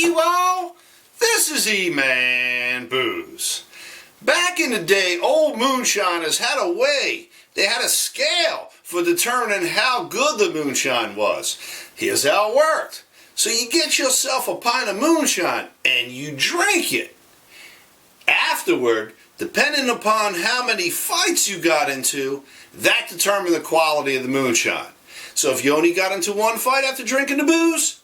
you all. This is E-Man Booze. Back in the day, old moonshiners had a way. They had a scale for determining how good the moonshine was. Here's how it worked. So you get yourself a pint of moonshine and you drink it. Afterward, depending upon how many fights you got into, that determined the quality of the moonshine. So if you only got into one fight after drinking the booze,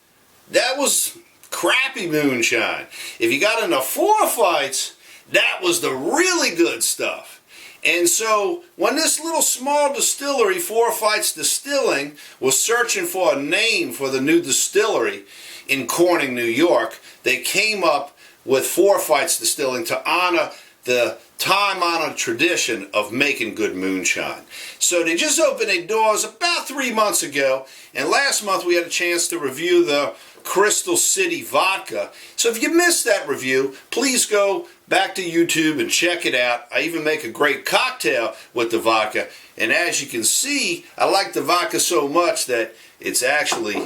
that was crappy moonshine. If you got into 4 fights, that was the really good stuff. And so when this little small distillery, Four Fights Distilling, was searching for a name for the new distillery in Corning, New York, they came up with Four Fights Distilling to honor the time-honored tradition of making good moonshine. So they just opened their doors about 3 months ago, and last month we had a chance to review the Crystal City vodka. So if you missed that review, please go back to YouTube and check it out. I even make a great cocktail with the vodka, and as you can see, I like the vodka so much that it's actually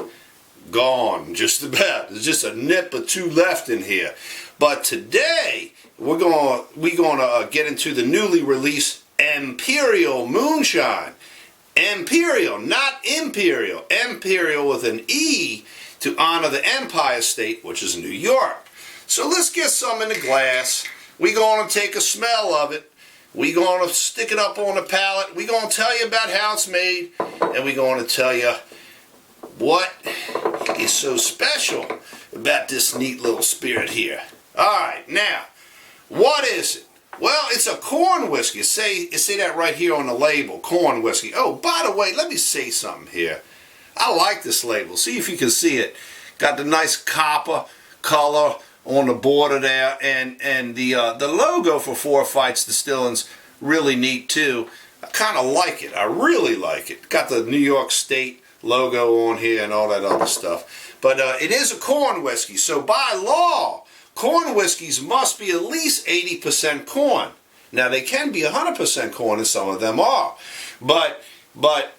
gone just about. There's just a nip or two left in here. But today we're going to get into the newly released Emperial Moonshine. Emperial, not Imperial. Emperial with an E to honor the Empire State, which is New York. So let's get some in the glass. We're going to take a smell of it. We're going to stick it up on the palate. We're going to tell you about how it's made, and we're going to tell you what is so special about this neat little spirit here. Alright, now, what is it? Well, it's a corn whiskey. Say that right here on the label, corn whiskey. Oh, by the way, let me say something here. I like this label. See if you can see it. Got the nice copper color on the border there, and the logo for Four Fights Distilling's really neat too. I kind of like it. I really like it. Got the New York State logo on here and all that other stuff. But it is a corn whiskey, so by law, corn whiskeys must be at least 80% corn. Now they can be 100% corn, and some of them are, but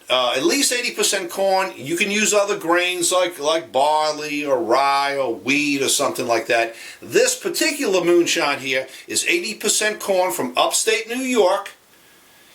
at least 80% corn. You can use other grains like barley or rye or wheat or something like that. This particular moonshine here is 80% corn from upstate New York.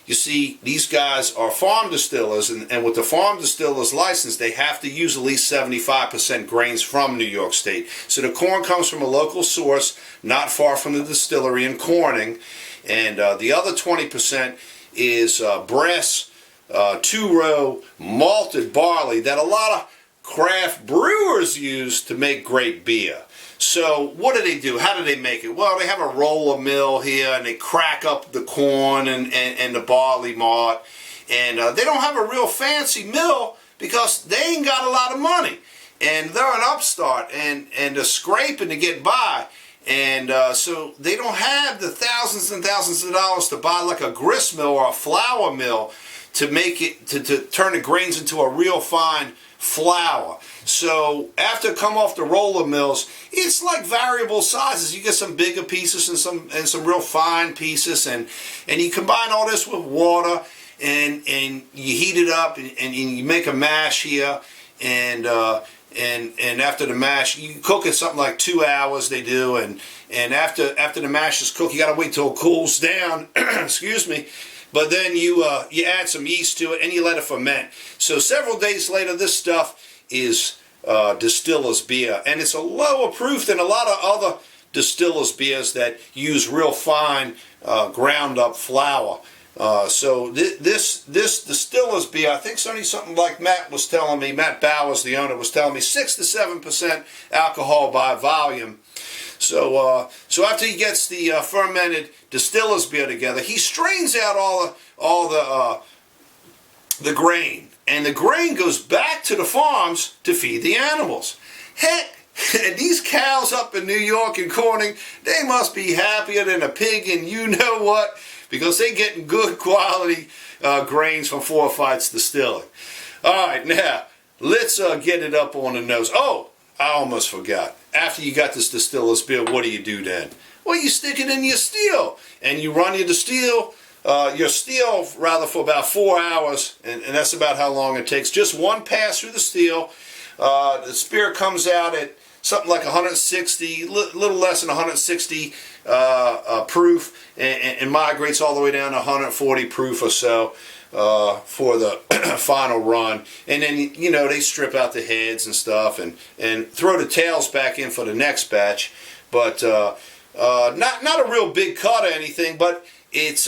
You see, these guys are farm distillers, and with the farm distiller's license, they have to use at least 75% grains from New York State. So the corn comes from a local source, not far from the distillery in Corning, and the other 20% is brass 2-row malted barley that a lot of craft brewers use to make great beer. So what do? How do they make it? Well, they have a roller mill here, and they crack up the corn and the barley malt, and they don't have a real fancy mill because they ain't got a lot of money, and they're an upstart, and they're scraping to get by, and so they don't have the thousands and thousands of dollars to buy like a grist mill or a flour mill to make it to turn the grains into a real fine flour. So after it come off the roller mills, it's like variable sizes. You get some bigger pieces and some real fine pieces, and you combine all this with water, and you heat it up, and you make a mash here, and after the mash, you cook it something like 2 hours. They do, and after the mash is cooked, you got to wait till it cools down. Excuse me. But then you add some yeast to it, and you let it ferment. So several days later, this stuff is distiller's beer, and it's a lower proof than a lot of other distiller's beers that use real fine ground up flour. So this distiller's beer, I think it's only something like Matt was telling me. Matt Bowers, the owner, was telling me 6 to 7% alcohol by volume. So after he gets the fermented distiller's beer together, he strains out all the grain, and the grain goes back to the farms to feed the animals. Heck, these cows up in New York and Corning, they must be happier than a pig, and you know what? Because they're getting good quality grains from Four Fights Distilling. All right, now let's get it up on the nose. Oh, I almost forgot. After you got this distiller's beer, what do you do then? Well, you stick it in your still, and you run your still for about 4 hours, and that's about how long it takes. Just one pass through the still. The spirit comes out at something like 160, little less than 160 proof, and migrates all the way down to 140 proof or so for the final run. And then, you know, they strip out the heads and stuff and throw the tails back in for the next batch. But not a real big cut or anything, but it's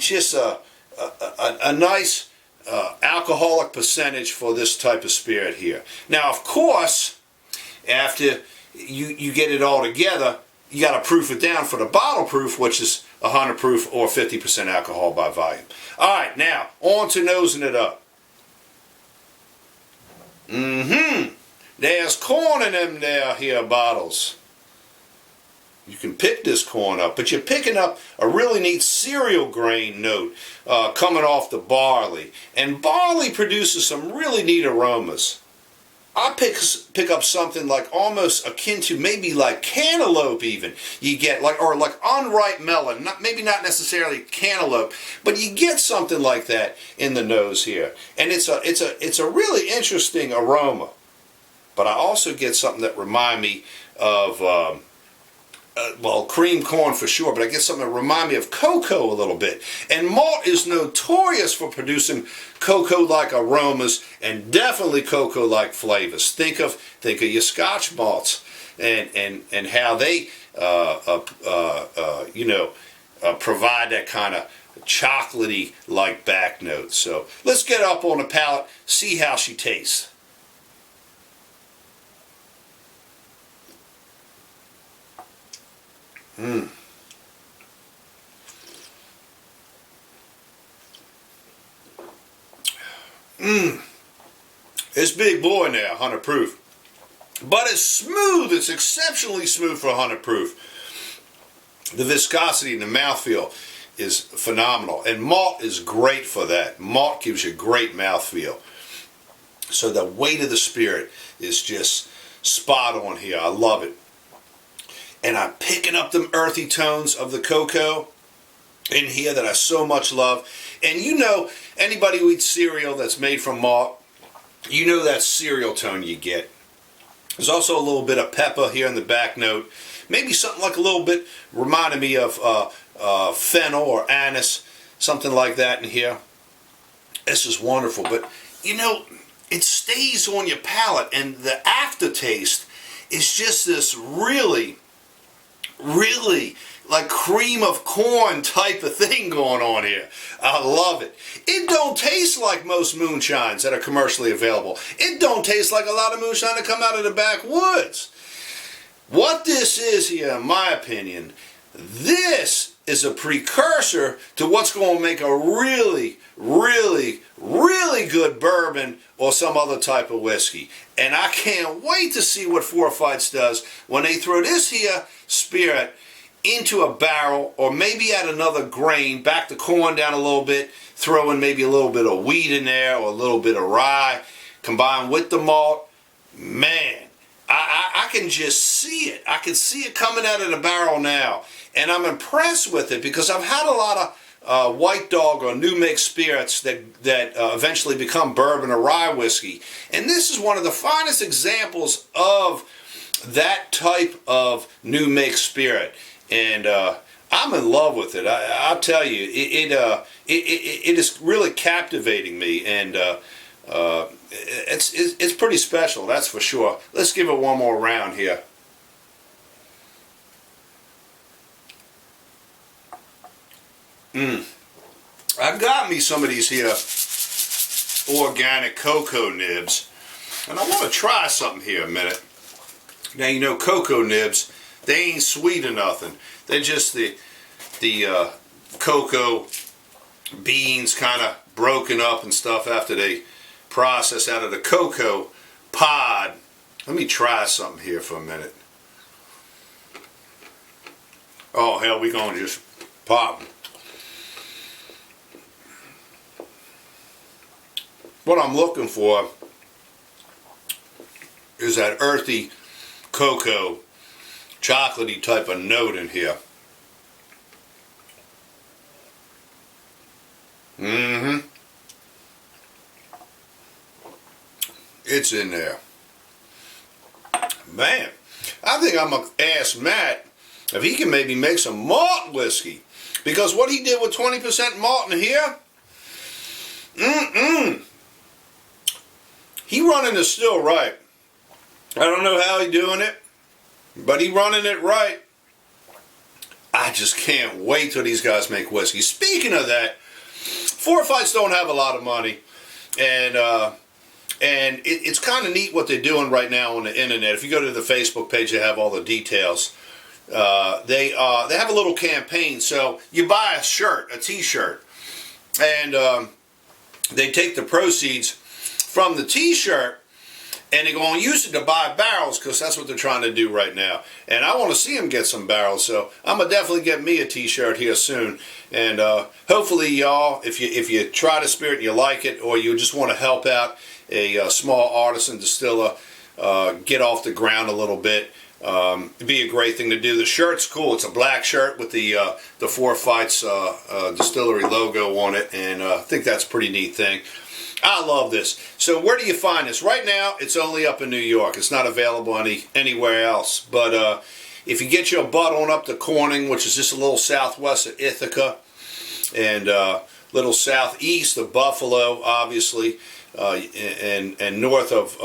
just a nice alcoholic percentage for this type of spirit here. Now, of course, after you get it all together, you got to proof it down for the bottle proof, which is 100 proof or 50% alcohol by volume. All right, now on to nosing it up. There's corn in them here bottles. You can pick this corn up, but you're picking up a really neat cereal grain note coming off the barley. And barley produces some really neat aromas. I pick up something like almost akin to maybe like cantaloupe even. You get like, or like unripe melon, maybe not necessarily cantaloupe, but you get something like that in the nose here. And it's a really interesting aroma. But I also get something that reminds me of well, cream corn for sure, but I get something that reminds me of cocoa a little bit. And malt is notorious for producing cocoa-like aromas and definitely cocoa-like flavors. Think of your Scotch malts and how they provide that kind of chocolatey-like back note. So let's get up on the palate, see how she tastes. It's big boy now, 100 proof. But it's smooth, it's exceptionally smooth for 100 proof. The viscosity and the mouthfeel is phenomenal. And malt is great for that. Malt gives you great mouthfeel. So the weight of the spirit is just spot on here. I love it. And I'm picking up them earthy tones of the cocoa in here that I so much love. And you know, anybody who eats cereal that's made from malt, you know that cereal tone you get. There's also a little bit of pepper here in the back note. Maybe something like a little bit reminded me of fennel or anise, something like that in here. This is wonderful, but you know, it stays on your palate, and the aftertaste is just this really like cream of corn type of thing going on here. I love it. It don't taste like most moonshines that are commercially available. It don't taste like a lot of moonshine that come out of the backwoods. What this is here, in my opinion, this is a precursor to what's going to make a really good bourbon or some other type of whiskey. And I can't wait to see what Four Fights does when they throw this here spirit into a barrel, or maybe add another grain, back the corn down a little bit, throw in maybe a little bit of wheat in there or a little bit of rye, combined with the malt. Man, I can just see it. I can see it coming out of the barrel now. And I'm impressed with it because I've had a lot of white dog or new make spirits that eventually become bourbon or rye whiskey. And this is one of the finest examples of that type of new make spirit. And I'm in love with it. I'll tell you, it is really captivating me, and it's pretty special, that's for sure. Let's give it one more round here. I got me some of these here organic cocoa nibs, and I want to try something here a minute. Now, you know, cocoa nibs, they ain't sweet or nothing. They're just the cocoa beans kind of broken up and stuff after they process out of the cocoa pod. Let me try something here for a minute. Oh, hell, we gonna just pop. What I'm looking for is that earthy cocoa, chocolatey type of note in here. It's in there. Man, I think I'm going to ask Matt if he can maybe make some malt whiskey. Because what he did with 20% malt in here, he running it still right. I don't know how he doing it, but he running it right. I just can't wait till these guys make whiskey. Speaking of that, Four Fights don't have a lot of money, and it's kind of neat what they're doing right now on the internet. If you go to the Facebook page, they have all the details. They have a little campaign. So you buy a shirt, a T-shirt, and they take the proceeds from the T-shirt and they're going to use it to buy barrels, because that's what they're trying to do right now. And I want to see them get some barrels, so I'm going to definitely get me a T-shirt here soon. And hopefully, y'all, if you try the spirit and you like it, or you just want to help out a small artisan distiller get off the ground a little bit, it'd be a great thing to do. The shirt's cool. It's a black shirt with the Four Fights Distillery logo on it, and I think that's a pretty neat thing. I love this. So where do you find this? Right now, it's only up in New York. It's not available anywhere else. But if you get your butt on up to Corning, which is just a little southwest of Ithaca, and little southeast of Buffalo, obviously, and north of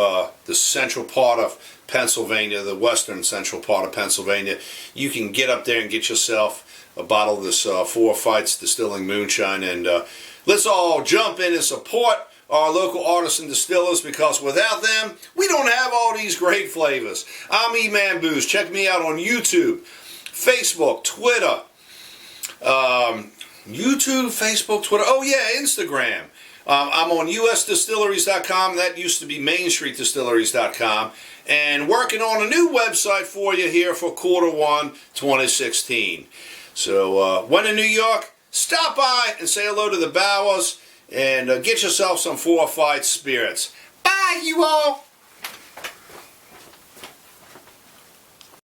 the central part of Pennsylvania, the western central part of Pennsylvania, you can get up there and get yourself a bottle of this Four Fights Distilling Moonshine. And let's all jump in and support our local artisan distillers, because without them, we don't have all these great flavors. I'm E-Man Booze. Check me out on YouTube, Facebook, Twitter. YouTube, Facebook, Twitter. Oh yeah, Instagram. I'm on usdistilleries.com. That used to be mainstreetdistilleries.com. And working on a new website for you here for Q1 2016. So when in New York, stop by and say hello to the Bowers, and get yourself some Four Fights spirits. Bye, you all.